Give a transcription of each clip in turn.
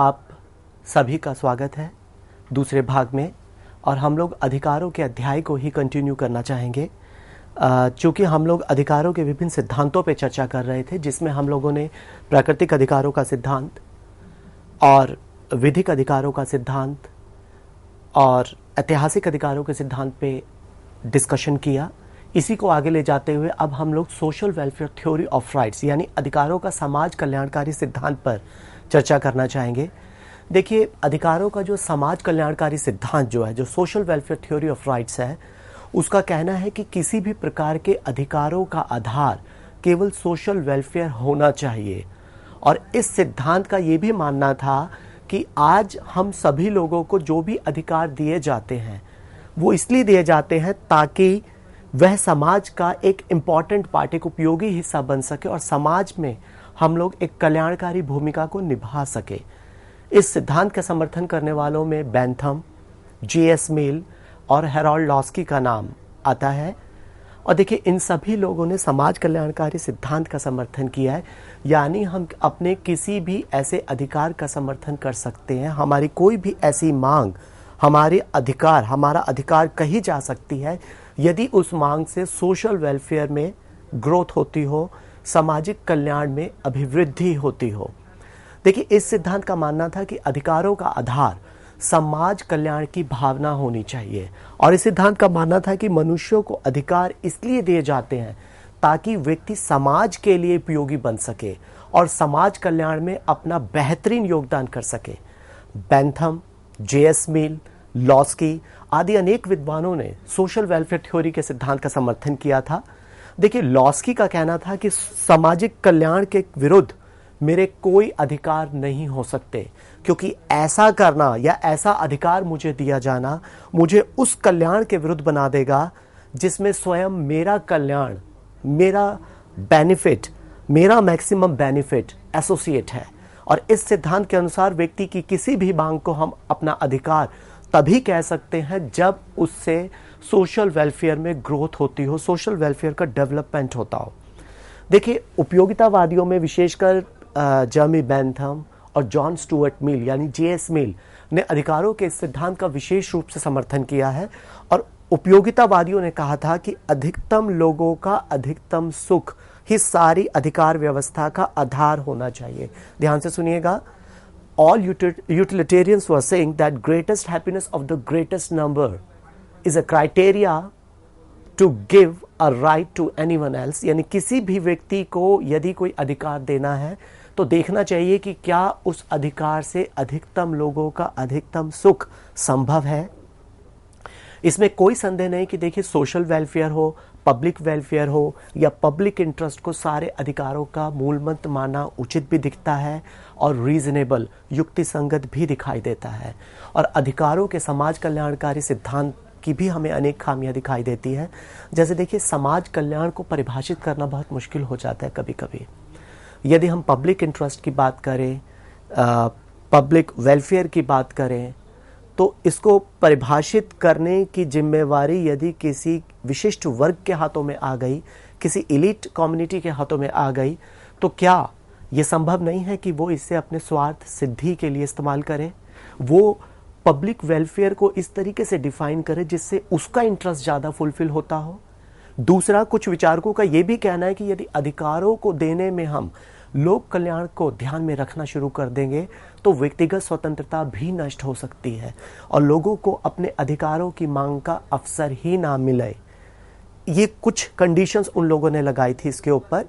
आप सभी का स्वागत है दूसरे भाग में। और हम लोग अधिकारों के अध्याय को ही कंटिन्यू करना चाहेंगे, चूँकि हम लोग अधिकारों के विभिन्न सिद्धांतों पर चर्चा कर रहे थे, जिसमें हम लोगों ने प्राकृतिक अधिकारों का सिद्धांत और विधिक अधिकारों का सिद्धांत और ऐतिहासिक अधिकारों के सिद्धांत पे डिस्कशन किया। इसी को आगे ले जाते हुए अब हम लोग social welfare theory of rights यानी अधिकारों का समाज कल्याणकारी सिद्धांत पर चर्चा करना चाहेंगे। देखिए, अधिकारों का जो समाज कल्याणकारी सिद्धांत जो है, जो social welfare theory of rights है, उसका कहना है कि किसी भी प्रकार के अधिकारों का आधार केवल सोशल वेलफेयर होना चाहिए। और इस सिद्धांत का ये भी मानना था कि आज हम सभी लोगों को जो भी अधिकार दिए जाते हैं वो इसलिए दिए जाते हैं ताकि वह समाज का एक इम्पॉर्टेंट पार्ट, एक उपयोगी हिस्सा बन सके और समाज में हम लोग एक कल्याणकारी भूमिका को निभा सके। इस सिद्धांत का समर्थन करने वालों में बेंथम, J.S. मिल और हैरोल्ड लॉस्की का नाम आता है। और देखिए, इन सभी लोगों ने समाज कल्याणकारी सिद्धांत का समर्थन किया है, यानी हम अपने किसी भी ऐसे अधिकार का समर्थन कर सकते हैं। हमारी कोई भी ऐसी मांग, हमारा अधिकार कही जा सकती है यदि उस मांग से सोशल वेलफेयर में ग्रोथ होती हो, सामाजिक कल्याण में अभिवृद्धि होती हो। देखिए, इस सिद्धांत का मानना था कि अधिकारों का आधार समाज कल्याण की भावना होनी चाहिए। और इस सिद्धांत का मानना था कि मनुष्यों को अधिकार इसलिए दिए जाते हैं ताकि व्यक्ति समाज के लिए उपयोगी बन सके और समाज कल्याण में अपना बेहतरीन योगदान कर सके। Bentham, J.S. मिल, लॉस्की आदि अनेक विद्वानों ने सोशल वेलफेयर थ्योरी के सिद्धांत का समर्थन किया था। देखिए, लॉस्की का कहना था कि सामाजिक कल्याण के विरुद्ध मेरे कोई अधिकार नहीं हो सकते, क्योंकि ऐसा करना या ऐसा अधिकार मुझे दिया जाना मुझे उस कल्याण के विरुद्ध बना देगा जिसमें स्वयं मेरा कल्याण, मेरा बेनिफिट, मेरा मैक्सिमम बेनिफिट एसोसिएट है। और इस सिद्धांत के अनुसार व्यक्ति की किसी भी मांग को हम अपना अधिकार तभी कह सकते हैं जब उससे सोशल वेलफेयर में ग्रोथ होती हो, सोशल वेलफेयर का डेवलपमेंट होता हो। देखिए, उपयोगितावादियों में विशेषकर जर्मी बेंथम और जॉन स्टुअर्ट मिल यानी J.S. मिल ने अधिकारों के इस सिद्धांत का विशेष रूप से समर्थन किया है। और उपयोगितावादियों ने कहा था कि अधिकतम लोगों का अधिकतम सुख ही सारी अधिकार व्यवस्था का आधार होना चाहिए। ध्यान से सुनिएगा। All utilitarians were saying that greatest happiness of the greatest number is a criteria to give a right to anyone else। यानी किसी भी व्यक्ति को यदि कोई अधिकार देना है तो देखना चाहिए कि क्या उस अधिकार से अधिकतम लोगों का अधिकतम सुख संभव है। इसमें कोई संदेह नहीं कि देखिए, सोशल वेलफेयर हो, पब्लिक वेलफेयर हो या पब्लिक इंटरेस्ट को सारे अधिकारों का मूल मंत्र मानना उचित भी दिखता है और रीजनेबल, युक्ति संगत भी दिखाई देता है। और अधिकारों के समाज कल्याणकारी सिद्धांत की भी हमें अनेक खामियां दिखाई देती है। जैसे देखिए, समाज कल्याण को परिभाषित करना बहुत मुश्किल हो जाता है कभी कभी। यदि हम पब्लिक इंटरेस्ट की बात करें, पब्लिक वेलफेयर की बात करें, तो इसको परिभाषित करने की जिम्मेवारी यदि किसी विशिष्ट वर्ग के हाथों में आ गई, किसी एलीट कम्युनिटी के हाथों में आ गई, तो क्या ये संभव नहीं है कि वो इसे अपने स्वार्थ सिद्धि के लिए इस्तेमाल करें? वो पब्लिक वेलफेयर को इस तरीके से डिफाइन करे जिससे उसका इंटरेस्ट ज़्यादा फुलफिल होता हो। दूसरा, कुछ विचारकों का ये भी कहना है कि यदि अधिकारों को देने में हम लोक कल्याण को ध्यान में रखना शुरू कर देंगे तो व्यक्तिगत स्वतंत्रता भी नष्ट हो सकती है और लोगों को अपने अधिकारों की मांग का अवसर ही ना मिले। ये कुछ कंडीशंस उन लोगों ने लगाई थी इसके ऊपर।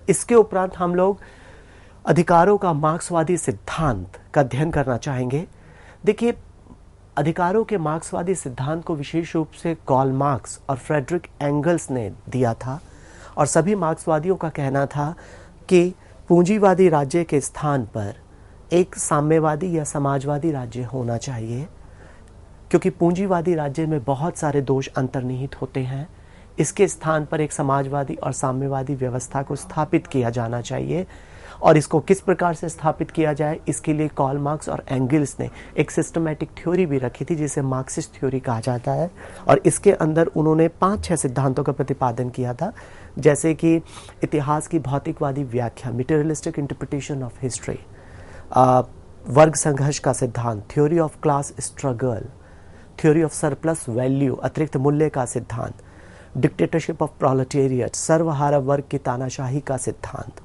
इसके उपरांत हम लोग अधिकारों का मार्क्सवादी सिद्धांत का अध्ययन करना चाहेंगे। देखिए, अधिकारों के मार्क्सवादी सिद्धांत को विशेष रूप से कार्ल मार्क्स और फ्रेडरिक एंगल्स ने दिया था। और सभी मार्क्सवादियों का कहना था कि पूंजीवादी राज्य के स्थान पर एक साम्यवादी या समाजवादी राज्य होना चाहिए, क्योंकि पूंजीवादी राज्य में बहुत सारे दोष अंतर्निहित होते हैं। इसके स्थान पर एक समाजवादी और साम्यवादी व्यवस्था को स्थापित किया जाना चाहिए। और इसको किस प्रकार से स्थापित किया जाए, इसके लिए कार्ल मार्क्स और एंगल्स ने एक सिस्टमैटिक थ्योरी भी रखी थी जिसे मार्क्सिस्ट थ्योरी कहा जाता है। और इसके अंदर उन्होंने 5-6 सिद्धांतों का प्रतिपादन किया था, जैसे कि इतिहास की भौतिकवादी व्याख्या, मटेरियलिस्टिक इंटरप्रिटेशन ऑफ हिस्ट्री, वर्ग संघर्ष का सिद्धांत, theory of class struggle, theory of surplus value, अतिरिक्त मूल्य का सिद्धांत, डिक्टेटरशिप ऑफ प्रोलेटेरिएट, सर्वहारा वर्ग की तानाशाही का सिद्धांत,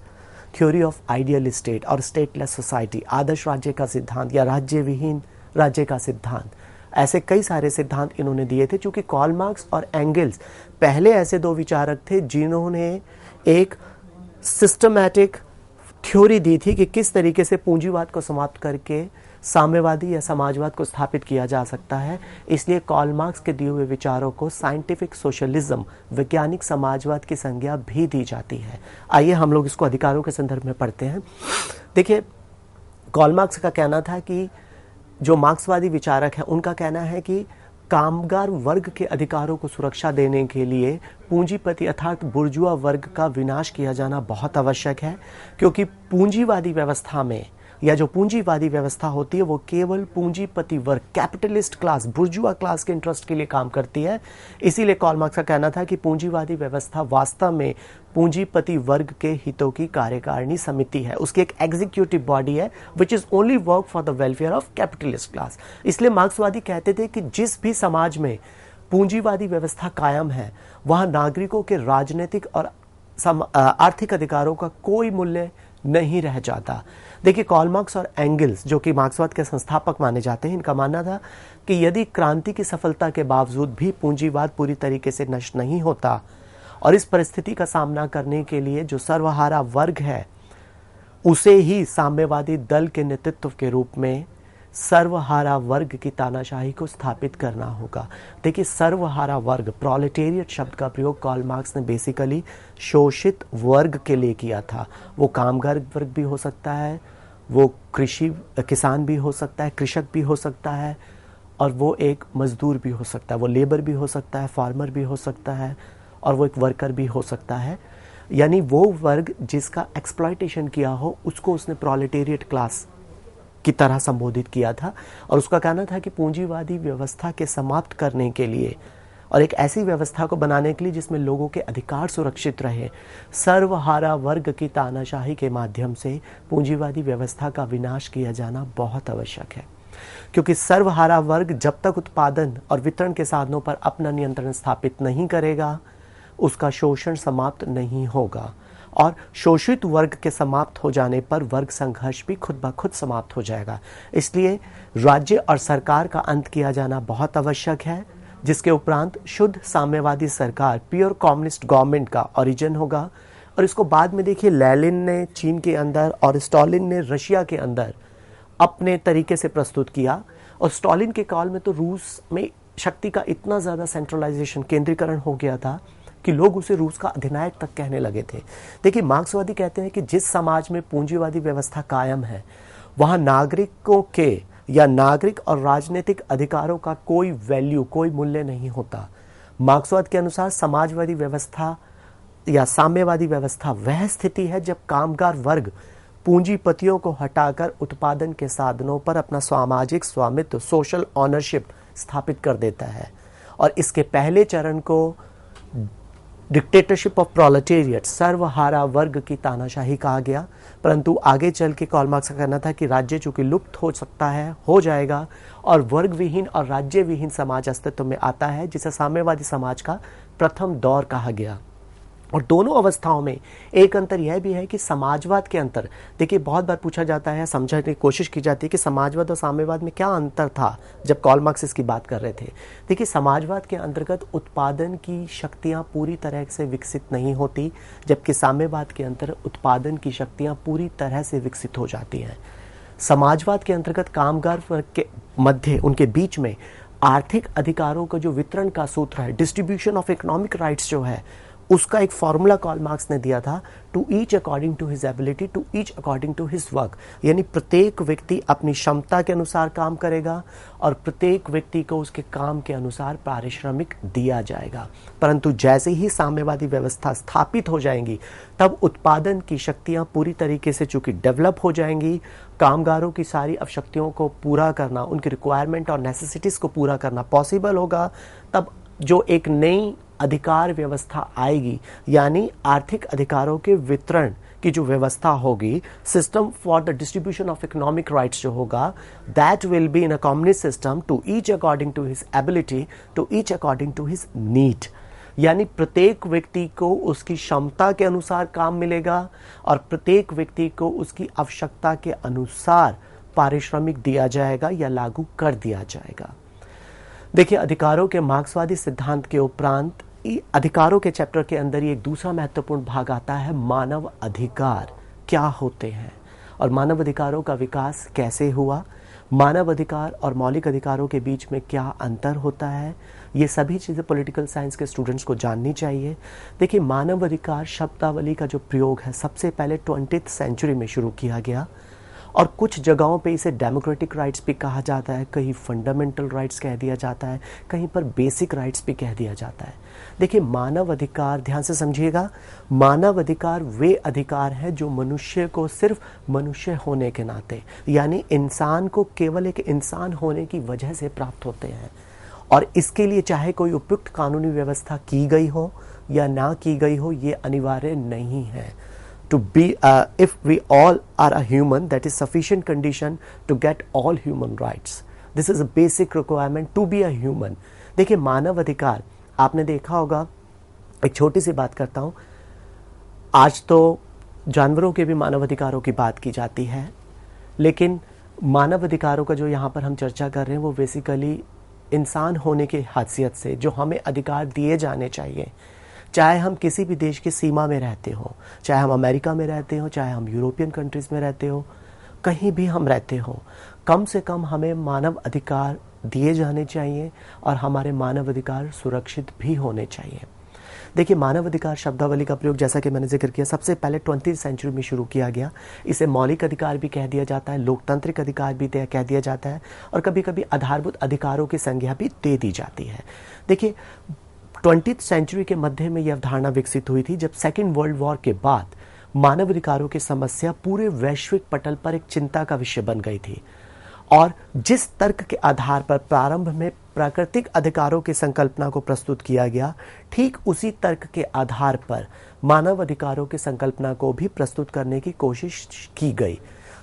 थ्योरी ऑफ आइडियल स्टेट और स्टेटलेस सोसाइटी, आदर्श राज्य का सिद्धांत या राज्य विहीन राज्य का सिद्धांत, ऐसे कई सारे सिद्धांत इन्होंने दिए थे। चूंकि कार्ल मार्क्स और एंगल्स पहले ऐसे दो विचारक थे जिन्होंने एक सिस्टमैटिक थ्योरी दी थी कि किस तरीके से पूंजीवाद को समाप्त करके साम्यवादी या समाजवाद को स्थापित किया जा सकता है। इसलिए कार्ल मार्क्स के दिए हुए विचारों को साइंटिफिक सोशलिज्म, वैज्ञानिक समाजवाद की संज्ञा भी दी जाती है। आइए हम लोग इसको अधिकारों के संदर्भ में पढ़ते हैं। देखिए, कार्ल मार्क्स का कहना था कि जो मार्क्सवादी विचारक हैं उनका कहना है कि कामगार वर्ग के अधिकारों को सुरक्षा देने के लिए पूंजीपति अर्थात बुर्जुआ वर्ग का विनाश किया जाना बहुत आवश्यक है, क्योंकि पूंजीवादी व्यवस्था में या जो पूंजीवादी व्यवस्था होती है वो केवल पूंजीपति वर्ग, कैपिटलिस्ट क्लास, बुर्जुआ क्लास के इंटरेस्ट के लिए काम करती है। इसीलिए कार्ल मार्क्स का कहना था कि पूंजीवादी व्यवस्था वास्तव में पूंजीपति वर्ग के हितों की कार्यकारिणी समिति है, उसकी एक एग्जीक्यूटिव बॉडी है which is only work for the welfare of capitalist class. इसलिए मार्क्सवादी कहते थे कि जिस भी समाज में पूंजीवादी व्यवस्था कायम है वहां नागरिकों के राजनीतिक और आर्थिक अधिकारों का कोई मूल्य नहीं रह जाता। देखिए, कार्ल मार्क्स और एंगल्स जो कि मार्क्सवाद के संस्थापक माने जाते हैं, इनका मानना था कि यदि क्रांति की सफलता के बावजूद भी पूंजीवाद पूरी तरीके से नष्ट नहीं होता और इस परिस्थिति का सामना करने के लिए जो सर्वहारा वर्ग है उसे ही साम्यवादी दल के नेतृत्व के रूप में सर्वहारा वर्ग की तानाशाही को स्थापित करना होगा। देखिए, सर्वहारा वर्ग, प्रोलेटेरिएट शब्द का प्रयोग कार्ल मार्क्स ने बेसिकली शोषित वर्ग के लिए किया था। वो कामगार वर्ग भी हो सकता है, वो किसान भी हो सकता है, कृषक भी हो सकता है, और वो एक मजदूर भी हो सकता है, वो लेबर भी हो सकता है, फार्मर भी हो सकता है, और वो एक वर्कर भी हो सकता है। यानी वो वर्ग जिसका एक्सप्लॉयटेशन किया हो उसको उसने प्रोलेटेरिएट क्लास की तरह संबोधित किया था। और उसका कहना था कि पूंजीवादी व्यवस्था के समाप्त करने के लिए और एक ऐसी व्यवस्था को बनाने के लिए जिसमें लोगों के अधिकार सुरक्षित रहे, सर्वहारा वर्ग की तानाशाही के माध्यम से पूंजीवादी व्यवस्था का विनाश किया जाना बहुत आवश्यक है। क्योंकि सर्वहारा वर्ग जब तक उत्पादन और वितरण के साधनों पर अपना नियंत्रण स्थापित नहीं करेगा उसका शोषण समाप्त नहीं होगा, और शोषित वर्ग के समाप्त हो जाने पर वर्ग संघर्ष भी खुद ब खुद समाप्त हो जाएगा। इसलिए राज्य और सरकार का अंत किया जाना बहुत आवश्यक है, जिसके उपरांत शुद्ध साम्यवादी सरकार, प्योर कम्युनिस्ट गवर्नमेंट का ओरिजिन होगा। और इसको बाद में देखिए, लेनिन ने चीन के अंदर और स्टालिन ने रशिया के अंदर अपने तरीके से प्रस्तुत किया। और स्टालिन के काल में तो रूस में शक्ति का इतना ज़्यादा सेंट्रलाइजेशन, केंद्रीकरण हो गया था कि लोग उसे रूस का अधिनायक तक कहने लगे थे। देखिए, मार्क्सवादी कहते हैं कि जिस समाज में पूंजीवादी व्यवस्था कायम है वहां नागरिकों के या नागरिक और राजनीतिक अधिकारों का कोई वैल्यू, कोई मूल्य नहीं होता। मार्क्सवाद के अनुसार समाजवादी व्यवस्था या साम्यवादी व्यवस्था वह स्थिति है जब कामगार वर्ग पूंजीपतियों को हटाकर उत्पादन के साधनों पर अपना सामाजिक स्वामित्व, सोशल ऑनरशिप स्थापित कर देता है। और इसके पहले चरण को डिक्टेटरशिप ऑफ प्रोलेटेरिएट, सर्वहारा वर्ग की तानाशाही कहा गया। परंतु आगे चल के कार्ल मार्क्स का कहना था कि राज्य चूंकि लुप्त हो सकता है, हो जाएगा, और वर्ग विहीन और राज्य विहीन समाज अस्तित्व में आता है, जिसे साम्यवादी समाज का प्रथम दौर कहा गया। और दोनों अवस्थाओं में एक अंतर यह भी है कि समाजवाद के अंतर, देखिए बहुत बार पूछा जाता है, समझने की कोशिश की जाती है कि समाजवाद और साम्यवाद में क्या अंतर था जब कार्ल मार्क्स इसकी बात कर रहे थे। देखिए, समाजवाद के अंतर्गत उत्पादन की शक्तियां पूरी तरह से विकसित नहीं होती, जबकि साम्यवाद के अंतर्गत उत्पादन की शक्तियां पूरी तरह से विकसित हो जाती हैं। समाजवाद के अंतर्गत कामगार वर्ग के मध्य, उनके बीच में आर्थिक अधिकारों का जो वितरण का सूत्र है, डिस्ट्रीब्यूशन ऑफ इकोनॉमिक राइट्स जो है, उसका एक फॉर्मूला कार्ल मार्क्स ने दिया था, to each according to his ability, to each according to his work. यानी प्रत्येक व्यक्ति अपनी क्षमता के अनुसार काम करेगा और प्रत्येक व्यक्ति को उसके काम के अनुसार पारिश्रमिक दिया जाएगा। परंतु जैसे ही साम्यवादी व्यवस्था स्थापित हो जाएंगी तब उत्पादन की शक्तियां पूरी तरीके से चूंकि डेवलप हो जाएंगी, कामगारों की सारी आवश्यकताओं को पूरा करना, उनकी रिक्वायरमेंट और नेसेसिटीज को पूरा करना पॉसिबल होगा। तब जो एक नई अधिकार व्यवस्था आएगी, यानी आर्थिक अधिकारों के वितरण की जो व्यवस्था होगी, system for the distribution of economic rights जो होगा, that will be in a communist system to each according to his ability, to each according to हिज नीड। यानी प्रत्येक व्यक्ति को उसकी क्षमता के अनुसार काम मिलेगा और प्रत्येक व्यक्ति को उसकी आवश्यकता के अनुसार पारिश्रमिक दिया जाएगा या लागू कर दिया जाएगा। देखिए, अधिकारों के मार्क्सवादी सिद्धांत के उपरांत अधिकारों के चैप्टर के अंदर ही एक दूसरा महत्वपूर्ण भाग आता है, मानव अधिकार क्या होते हैं और मानव अधिकारों का विकास कैसे हुआ, मानव अधिकार और मौलिक अधिकारों के बीच में क्या अंतर होता है। ये सभी चीज़ें पॉलिटिकल साइंस के स्टूडेंट्स को जाननी चाहिए। देखिए, मानव अधिकार शब्दावली का जो प्रयोग है सबसे पहले 20th सेंचुरी में शुरू किया गया और कुछ जगहों पे इसे डेमोक्रेटिक राइट्स भी कहा जाता है, कहीं फंडामेंटल राइट्स कह दिया जाता है, कहीं पर बेसिक राइट्स भी कह दिया जाता है। देखिए, मानव अधिकार, ध्यान से समझिएगा, मानव अधिकार वे अधिकार हैं जो मनुष्य को सिर्फ मनुष्य होने के नाते, यानी इंसान को केवल एक इंसान होने की वजह से प्राप्त होते हैं और इसके लिए चाहे कोई उपयुक्त कानूनी व्यवस्था की गई हो या ना की गई हो, ये अनिवार्य नहीं है। To be, if we all are a human, that is sufficient condition to get all human rights. This is a basic requirement to be a human. देखिए, मानव अधिकार आपने देखा होगा, एक छोटी सी बात करता हूँ, आज तो जानवरों के भी मानव अधिकारों की बात की जाती है, लेकिन मानव अधिकारों का जो यहाँ पर हम चर्चा कर रहे हैं वो बेसिकली इंसान होने की हैसियत से जो हमें अधिकार दिए जाने चाहिए, चाहे हम किसी भी देश की सीमा में रहते हो, चाहे हम अमेरिका में रहते हो, चाहे हम यूरोपियन कंट्रीज़ में रहते हो, कहीं भी हम रहते हो, कम से कम हमें मानव अधिकार दिए जाने चाहिए और हमारे मानव अधिकार सुरक्षित भी होने चाहिए। देखिए, मानव अधिकार शब्दावली का प्रयोग जैसा कि मैंने जिक्र किया सबसे पहले 20th सेंचुरी में शुरू किया गया। इसे मौलिक अधिकार भी कह दिया जाता है, लोकतांत्रिक अधिकार भी कह दिया जाता है और कभी कभी आधारभूत अधिकारों की संज्ञा भी दे दी जाती है। देखिए, 20th सेंचुरी के मध्य में यह अवधारणा विकसित हुई थी जब सेकेंड वर्ल्ड वॉर के बाद मानव अधिकारों की समस्या पूरे वैश्विक पटल पर एक चिंता का विषय बन गई थी और जिस तर्क के आधार पर प्रारंभ में प्राकृतिक अधिकारों की संकल्पना को प्रस्तुत किया गया, ठीक उसी तर्क के आधार पर मानव अधिकारों की संकल्पना को भी प्रस्तुत करने की कोशिश की गई।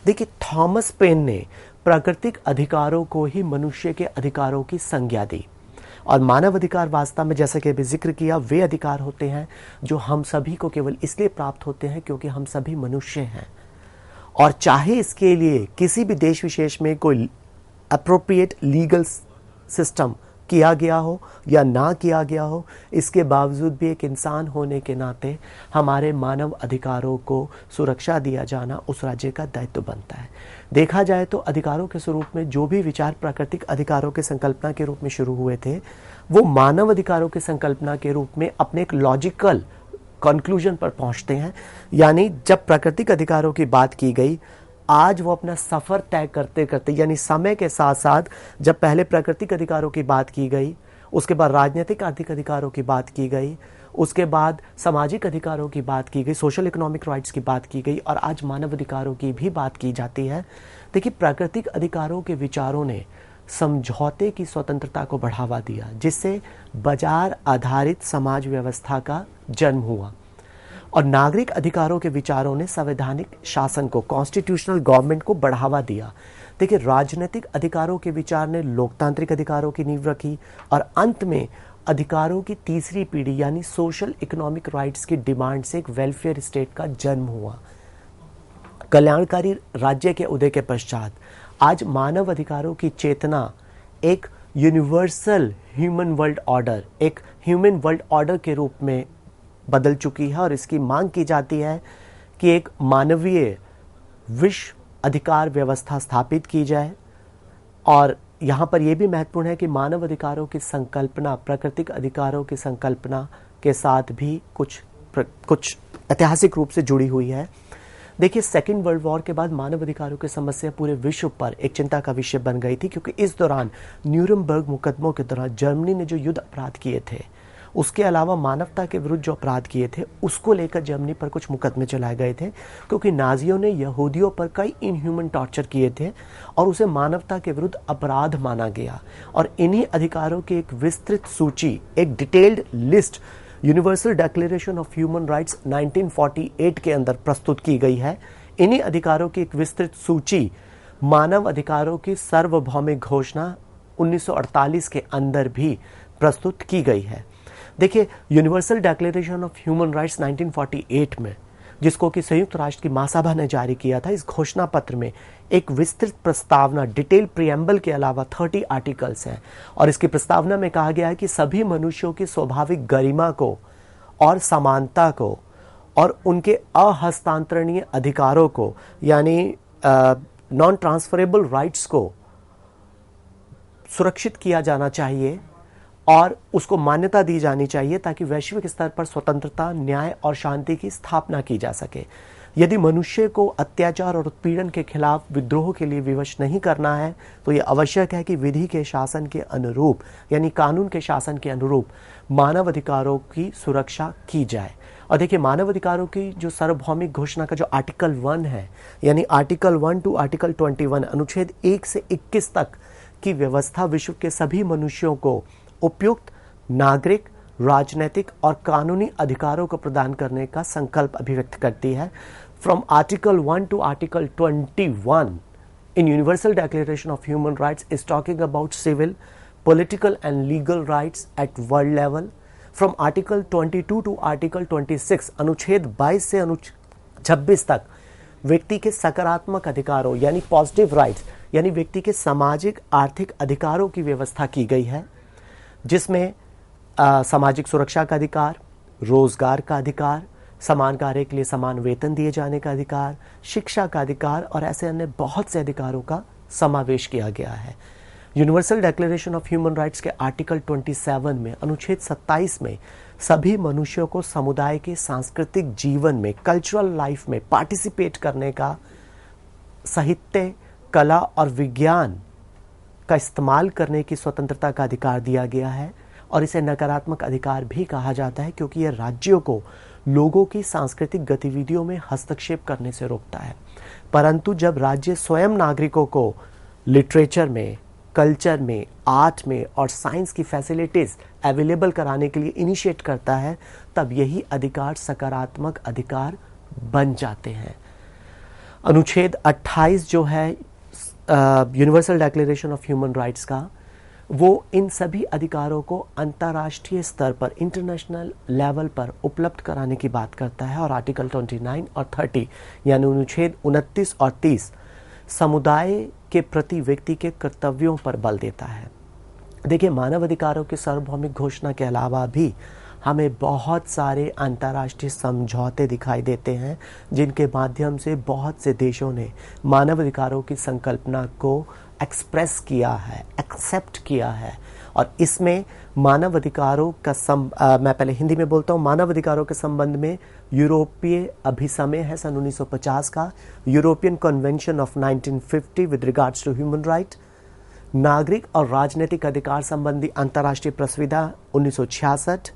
देखिए, थॉमस पेन ने प्राकृतिक अधिकारों को ही मनुष्य के अधिकारों की संज्ञा दी और मानव अधिकार वास्तव में, जैसा कि अभी जिक्र किया, वे अधिकार होते हैं जो हम सभी को केवल इसलिए प्राप्त होते हैं क्योंकि हम सभी मनुष्य हैं और चाहे इसके लिए किसी भी देश विशेष में कोई अप्रोप्रिएट लीगल सिस्टम किया गया हो या ना किया गया हो, इसके बावजूद भी एक इंसान होने के नाते हमारे मानव अधिकारों को सुरक्षा दिया जाना उस राज्य का दायित्व बनता है। देखा जाए तो अधिकारों के स्वरूप में जो भी विचार प्राकृतिक अधिकारों के संकल्पना के रूप में शुरू हुए थे, वो मानव अधिकारों की संकल्पना के रूप में अपने एक लॉजिकल कंक्लूजन पर पहुंचते हैं। यानी जब प्राकृतिक अधिकारों की बात की गई, आज वो अपना सफर तय करते करते, यानी समय के साथ साथ जब पहले प्राकृतिक अधिकारों की बात की गई, उसके बाद राजनीतिक आर्थिक अधिकारों की बात की गई, उसके बाद सामाजिक अधिकारों की बात की गई, सोशल इकोनॉमिक राइट्स की बात की गई और आज मानव अधिकारों की भी बात की जाती है। देखिए, प्राकृतिक अधिकारों के विचारों ने समझौते की स्वतंत्रता को बढ़ावा दिया, जिससे बाजार आधारित समाज व्यवस्था का जन्म हुआ और नागरिक अधिकारों के विचारों ने संवैधानिक शासन को, कॉन्स्टिट्यूशनल गवर्नमेंट को बढ़ावा दिया। देखिए, राजनीतिक अधिकारों के विचार ने लोकतांत्रिक अधिकारों की नींव रखी और अंत में अधिकारों की तीसरी पीढ़ी यानी सोशल इकोनॉमिक राइट्स की डिमांड से एक वेलफेयर स्टेट का जन्म हुआ। कल्याणकारी राज्य के उदय के पश्चात आज मानव अधिकारों की चेतना एक यूनिवर्सल ह्यूमन वर्ल्ड ऑर्डर, एक ह्यूमन वर्ल्ड ऑर्डर के रूप में बदल चुकी है और इसकी मांग की जाती है कि एक मानवीय विश्व अधिकार व्यवस्था स्थापित की जाए। और यहाँ पर यह भी महत्वपूर्ण है कि मानव अधिकारों की संकल्पना प्राकृतिक अधिकारों की संकल्पना के साथ भी कुछ ऐतिहासिक रूप से जुड़ी हुई है। देखिए, सेकेंड वर्ल्ड वॉर के बाद मानव अधिकारों की समस्या पूरे विश्व पर एक चिंता का विषय बन गई थी, क्योंकि इस दौरान न्यूरमबर्ग मुकदमों के दौरान जर्मनी ने जो युद्ध अपराध किए थे, उसके अलावा मानवता के विरुद्ध जो अपराध किए थे, उसको लेकर जर्मनी पर कुछ मुकदमे चलाए गए थे, क्योंकि नाजियों ने यहूदियों पर कई इनह्यूमन टॉर्चर किए थे और उसे मानवता के विरुद्ध अपराध माना गया। और इन्हीं अधिकारों की एक विस्तृत सूची, एक detailed list universal declaration of human rights 1948 के अंदर प्रस्तुत की गई है। इन्हीं अधिकारों की एक विस्तृत सूची मानव अधिकारों की सार्वभौमिक घोषणा 1948 के अंदर भी प्रस्तुत की गई है। देखिए, universal declaration of human rights 1948 में, जिसको कि संयुक्त राष्ट्र की महासभा ने जारी किया था, इस घोषणा पत्र में एक विस्तृत प्रस्तावना, डिटेल प्रियम्बल के अलावा 30 आर्टिकल्स हैं और इसकी प्रस्तावना में कहा गया है कि सभी मनुष्यों की स्वाभाविक गरिमा को और समानता को और उनके अहस्तांतरणीय अधिकारों को, यानी नॉन ट्रांसफरेबल राइट्स को सुरक्षित किया जाना चाहिए और उसको मान्यता दी जानी चाहिए ताकि वैश्विक स्तर पर स्वतंत्रता, न्याय और शांति की स्थापना की जा सके। यदि मनुष्य को अत्याचार और उत्पीड़न के खिलाफ विद्रोह के लिए विवश नहीं करना है तो यह आवश्यक है कि विधि के शासन के अनुरूप, यानी कानून के शासन के अनुरूप मानव अधिकारों की सुरक्षा की जाए। और देखिए, मानव अधिकारों की जो सार्वभौमिक घोषणा का जो आर्टिकल 1 है, यानी आर्टिकल 1 टू आर्टिकल 21, अनुच्छेद 1 से 21 तक की व्यवस्था विश्व के सभी मनुष्यों को उपयुक्त नागरिक, राजनीतिक और कानूनी अधिकारों को प्रदान करने का संकल्प अभिव्यक्त करती है। From article 1 to article 21 in universal declaration of human rights is talking about civil, political and legal rights at world level. From article 22 to article 26, अनुच्छेद 22 से अनुच्छेद 26 तक व्यक्ति के सकारात्मक अधिकारों, यानी पॉजिटिव राइट्स, यानी व्यक्ति के सामाजिक आर्थिक अधिकारों की व्यवस्था की गई है, जिसमें सामाजिक सुरक्षा का अधिकार, रोजगार का अधिकार, समान कार्य के लिए समान वेतन दिए जाने का अधिकार, शिक्षा का अधिकार और ऐसे अन्य बहुत से अधिकारों का समावेश किया गया है। Universal declaration of human rights के आर्टिकल 27 में, अनुच्छेद 27 में सभी मनुष्यों को समुदाय के सांस्कृतिक जीवन में, कल्चरल लाइफ में पार्टिसिपेट करने का, साहित्य, कला और विज्ञान का इस्तेमाल करने की स्वतंत्रता का अधिकार दिया गया है। और इसे नकारात्मक अधिकार भी कहा जाता है क्योंकि यह राज्यों को लोगों की सांस्कृतिक गतिविधियों में हस्तक्षेप करने से रोकता है। परंतु जब राज्य स्वयं नागरिकों को लिटरेचर में, कल्चर में, आर्ट में और साइंस की फैसिलिटीज अवेलेबल कराने के लिए इनिशिएट करता है, तब यही अधिकार सकारात्मक अधिकार बन जाते हैं। अनुच्छेद 28 जो है universal declaration of human rights का, वो इन सभी अधिकारों को अंतर्राष्ट्रीय स्तर पर, इंटरनेशनल लेवल पर उपलब्ध कराने की बात करता है। और आर्टिकल 29 और 30, यानी अनुच्छेद 29 और 30 समुदाय के प्रति व्यक्ति के कर्तव्यों पर बल देता है। देखिए, मानव अधिकारों की सार्वभौमिक घोषणा के अलावा भी हमें बहुत सारे अंतर्राष्ट्रीय समझौते दिखाई देते हैं, जिनके माध्यम से बहुत से देशों ने मानव अधिकारों की संकल्पना को एक्सप्रेस किया है, एक्सेप्ट किया है। और इसमें मानव अधिकारों का मैं पहले हिंदी में बोलता हूँ। मानव अधिकारों के संबंध में यूरोपीय अभिसमय है सन 1950 का, European convention of 1950 with regards to human right, नागरिक और राजनीतिक अधिकार संबंधी अंतर्राष्ट्रीय प्रस्तावना 1966,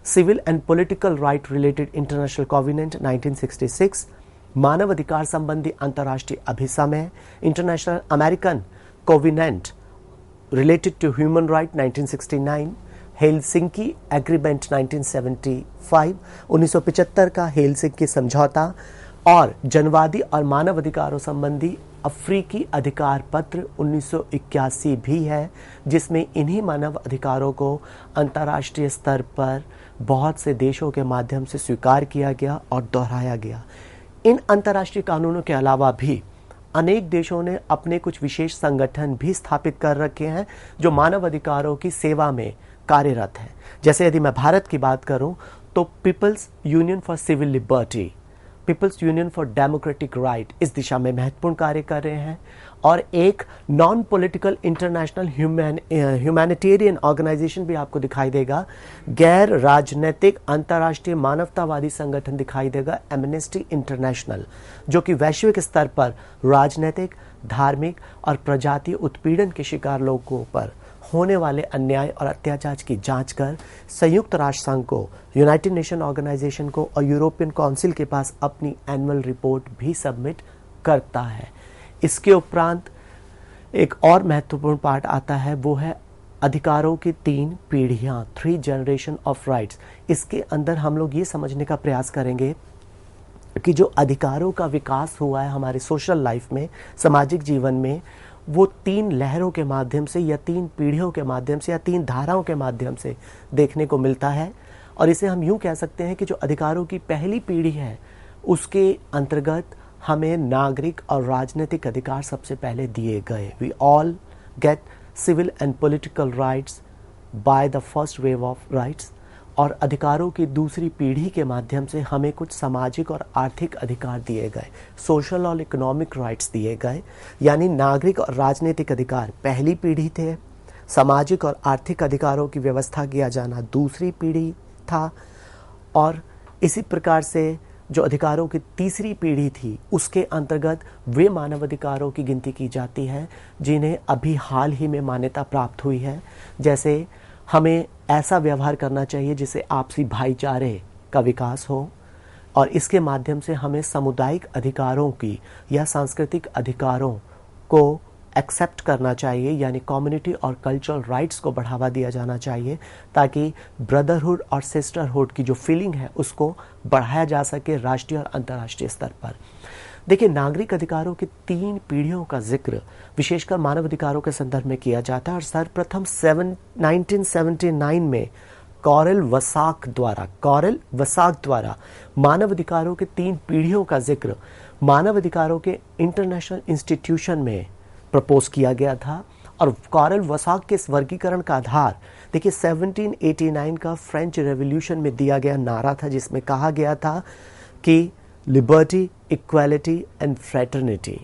civil and political right related international covenant 1966, मानव अधिकार संबंधी अंतर्राष्ट्रीय अभिसमय international American covenant related to human right 1969, Helsinki agreement 1975, 1975 का हेलसिंकी समझौता और जनवादी और मानव अधिकारों संबंधी अफ्रीकी अधिकार पत्र 1981 भी है, जिसमें इन्हीं मानव अधिकारों को अंतर्राष्ट्रीय स्तर पर बहुत से देशों के माध्यम से स्वीकार किया गया और दोहराया गया। इन अंतर्राष्ट्रीय कानूनों के अलावा भी अनेक देशों ने अपने कुछ विशेष संगठन भी स्थापित कर रखे हैं जो मानव अधिकारों की सेवा में कार्यरत हैं। जैसे यदि मैं भारत की बात करूं तो peoples union for civil liberty, peoples union for democratic right इस दिशा में महत्वपूर्ण कार्य कर रहे हैं। और एक non political international humanitarian organisation भी आपको दिखाई देगा, गैर राजनीतिक अंतर्राष्ट्रीय मानवतावादी संगठन दिखाई देगा, एमनेस्टी इंटरनेशनल, जो कि वैश्विक स्तर पर राजनीतिक, धार्मिक और प्रजातीय उत्पीड़न के शिकार लोगों पर होने वाले अन्याय और अत्याचार की जांच कर संयुक्त राष्ट्र संघ को, यूनाइटेड नेशन ऑर्गेनाइजेशन को और यूरोपियन काउंसिल के पास अपनी एनुअल रिपोर्ट भी सबमिट करता है। इसके उपरांत एक और महत्वपूर्ण पार्ट आता है, वो है अधिकारों की 3 पीढ़ियाँ, 3 जनरेशन ऑफ राइट्स। इसके अंदर हम लोग ये समझने का प्रयास करेंगे कि जो अधिकारों का विकास हुआ है हमारे सोशल लाइफ में, सामाजिक जीवन में, वो 3 लहरों के माध्यम से या 3 पीढ़ियों के माध्यम से या 3 धाराओं के माध्यम से देखने को मिलता है। और इसे हम यूँ कह सकते हैं कि जो अधिकारों की पहली पीढ़ी है उसके अंतर्गत हमें नागरिक और राजनीतिक अधिकार सबसे पहले दिए गए। We all get civil and political rights by the first wave of rights. और अधिकारों की दूसरी पीढ़ी के माध्यम से हमें कुछ सामाजिक और आर्थिक अधिकार दिए गए, सोशल और इकोनॉमिक राइट्स दिए गए। यानी नागरिक और राजनीतिक अधिकार पहली पीढ़ी थे, सामाजिक और आर्थिक अधिकारों की व्यवस्था किया जाना दूसरी पीढ़ी था, और इसी प्रकार से जो अधिकारों की तीसरी पीढ़ी थी उसके अंतर्गत वे मानवाधिकारों की गिनती की जाती है जिन्हें अभी हाल ही में मान्यता प्राप्त हुई है। जैसे हमें ऐसा व्यवहार करना चाहिए जिससे आपसी भाईचारे का विकास हो, और इसके माध्यम से हमें सामुदायिक अधिकारों की या सांस्कृतिक अधिकारों को एक्सेप्ट करना चाहिए, यानी कम्युनिटी और कल्चरल राइट्स को बढ़ावा दिया जाना चाहिए, ताकि ब्रदरहुड और सिस्टरहुड की जो फीलिंग है उसको बढ़ाया जा सके राष्ट्रीय और अंतर्राष्ट्रीय स्तर पर। देखिए, नागरिक अधिकारों की 3 पीढ़ियों का जिक्र विशेषकर मानव अधिकारों के संदर्भ में किया जाता है, और सर्वप्रथम 1979 में कॉरेल वसाक द्वारा मानव अधिकारों के 3 पीढ़ियों का जिक्र मानव अधिकारों के इंटरनेशनल इंस्टीट्यूशन में प्रपोज किया गया था। और कॉरेल वसाक के इस वर्गीकरण का आधार देखिए 1789 का फ्रेंच रेवोल्यूशन में दिया गया नारा था, जिसमें कहा गया था कि लिबर्टी, इक्वालिटी एंड फ्रेटर्निटी,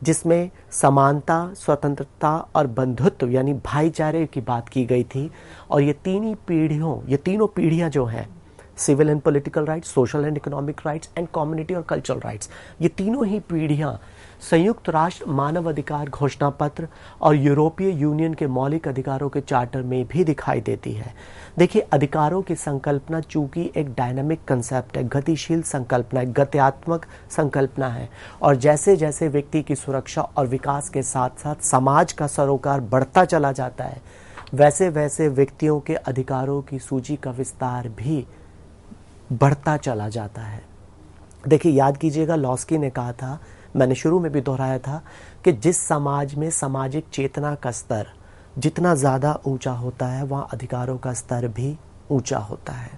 जिसमें समानता, स्वतंत्रता और बंधुत्व यानी भाईचारे की बात की गई थी। और ये तीनों पीढ़ियां जो हैं, civil and political rights, social and economic rights and community और कल्चरल राइट्स, ये तीनों ही पीढ़ियां संयुक्त राष्ट्र मानव अधिकार घोषणा पत्र और यूरोपीय यूनियन के मौलिक अधिकारों के चार्टर में भी दिखाई देती है। देखिए, अधिकारों की संकल्पना चूंकि एक डायनामिक कंसेप्ट है, गतिशील संकल्पना है, गत्यात्मक संकल्पना है, और जैसे जैसे व्यक्ति की सुरक्षा और विकास के साथ साथ समाज का सरोकार बढ़ता चला जाता है, वैसे वैसे व्यक्तियों के अधिकारों की सूची का विस्तार भी बढ़ता चला जाता है। देखिए, याद कीजिएगा, लॉस्की ने कहा था, मैंने शुरू में भी दोहराया था, कि जिस समाज में सामाजिक चेतना का स्तर जितना ज़्यादा ऊंचा होता है वहाँ अधिकारों का स्तर भी ऊंचा होता है।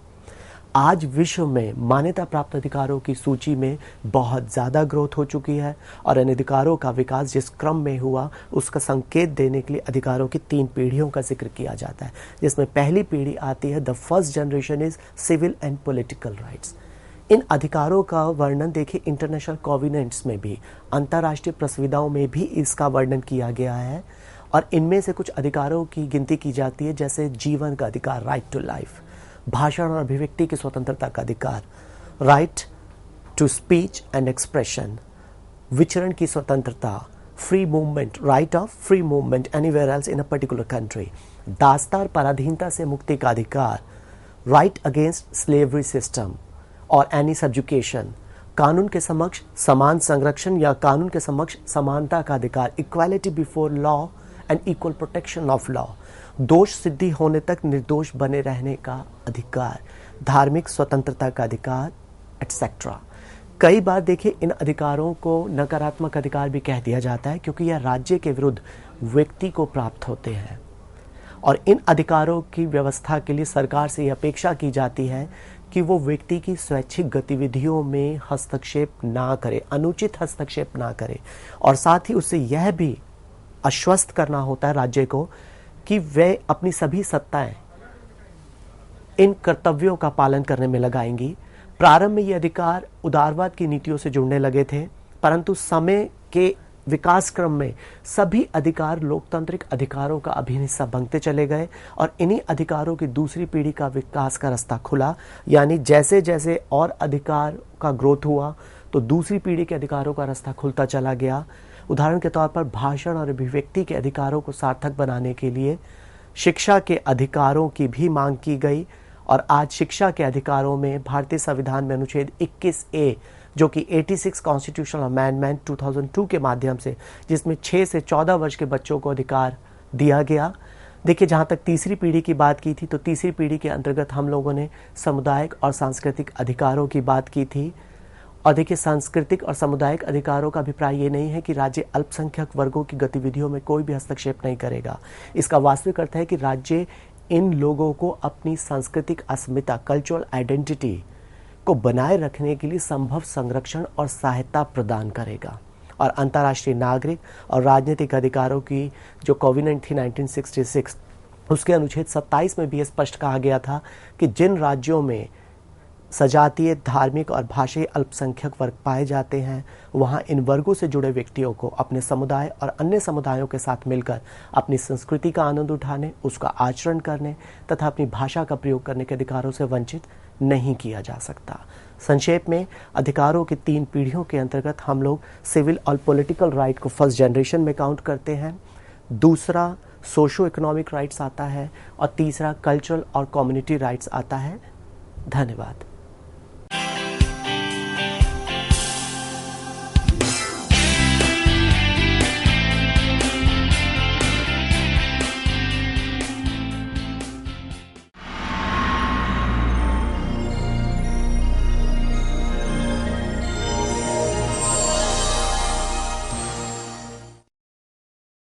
आज विश्व में मान्यता प्राप्त अधिकारों की सूची में बहुत ज़्यादा ग्रोथ हो चुकी है, और इन अधिकारों का विकास जिस क्रम में हुआ उसका संकेत देने के लिए अधिकारों की 3 पीढ़ियों का जिक्र किया जाता है, जिसमें पहली पीढ़ी आती है, the first generation is civil and political rights. इन अधिकारों का वर्णन देखिए इंटरनेशनल कोवेनेंट्स में भी, अंतर्राष्ट्रीय प्रस्तावनाओं में भी इसका वर्णन किया गया है। और इनमें से कुछ अधिकारों की गिनती की जाती है, जैसे जीवन का अधिकार, राइट टू लाइफ, भाषण और अभिव्यक्ति की स्वतंत्रता का अधिकार, right to speech and expression, विचरण की स्वतंत्रता, free movement, right of free movement anywhere else in a particular country, दासता और पराधीनता से मुक्ति का अधिकार, राइट अगेंस्ट स्लेवरी सिस्टम और एनी सब्जुकेशन, कानून के समक्ष समान संरक्षण या कानून के समक्ष समानता का अधिकार, equality before law and equal protection of law, दोष सिद्धि होने तक निर्दोष बने रहने का अधिकार, धार्मिक स्वतंत्रता का अधिकार, एटसेट्रा। कई बार देखिए इन अधिकारों को नकारात्मक अधिकार भी कह दिया जाता है, क्योंकि यह राज्य के विरुद्ध व्यक्ति को प्राप्त होते हैं, और इन अधिकारों की व्यवस्था के लिए सरकार से यह अपेक्षा की जाती है कि वो व्यक्ति की स्वैच्छिक गतिविधियों में हस्तक्षेप ना करे, अनुचित हस्तक्षेप ना करे, और साथ ही उससे यह भी आश्वस्त करना होता है राज्य को कि वे अपनी सभी सत्ताएं इन कर्तव्यों का पालन करने में लगाएंगी। प्रारंभ में ये अधिकार उदारवाद की नीतियों से जुड़ने लगे थे, परंतु समय के विकास क्रम में सभी अधिकार लोकतांत्रिक अधिकारों का अभिन्न हिस्सा बनते चले गए, और इन्हीं अधिकारों की दूसरी पीढ़ी का विकास का रास्ता खुला। यानी जैसे जैसे और अधिकार का ग्रोथ हुआ तो दूसरी पीढ़ी के अधिकारों का रास्ता खुलता चला गया। उदाहरण के तौर पर भाषण और अभिव्यक्ति के अधिकारों को सार्थक बनाने के लिए शिक्षा के अधिकारों की भी मांग की गई, और आज शिक्षा के अधिकारों में भारतीय संविधान में अनुच्छेद 21A, जो कि 86 कॉन्स्टिट्यूशनल अमेंडमेंट 2002 के माध्यम से, जिसमें 6 से 14 वर्ष के बच्चों को अधिकार दिया गया, देखिए, जहाँ तक तीसरी पीढ़ी की बात की थी, तो तीसरी पीढ़ी के अंतर्गत हम लोगों ने सामुदायिक और सांस्कृतिक अधिकारों की बात की थी। और देखिए, सांस्कृतिक और सामुदायिक अधिकारों का अभिप्राय ये नहीं है कि राज्य अल्पसंख्यक वर्गों की गतिविधियों में कोई भी हस्तक्षेप नहीं करेगा। इसका वास्तविक अर्थ है कि राज्य इन लोगों को अपनी सांस्कृतिक अस्मिता, कल्चरल आइडेंटिटी को बनाए रखने के लिए संभव संरक्षण और सहायता प्रदान करेगा। और अंतर्राष्ट्रीय नागरिक और राजनीतिक अधिकारों की जो कोवेनेंट थी 1966, उसके अनुच्छेद 27 में भी स्पष्ट कहा गया था कि जिन राज्यों में सजातीय, धार्मिक और भाषाई अल्पसंख्यक वर्ग पाए जाते हैं, वहाँ इन वर्गों से जुड़े व्यक्तियों को अपने समुदाय और अन्य समुदायों के साथ मिलकर अपनी संस्कृति का आनंद उठाने, उसका आचरण करने तथा अपनी भाषा का प्रयोग करने के अधिकारों से वंचित नहीं किया जा सकता। संक्षेप में, अधिकारों की 3 पीढ़ियों के अंतर्गत हम लोग सिविल और पॉलिटिकल राइट को फर्स्ट जनरेशन में काउंट करते हैं, दूसरा सोशो इकोनॉमिक राइट्स आता है और तीसरा कल्चरल और कम्युनिटी राइट्स आता है। धन्यवाद।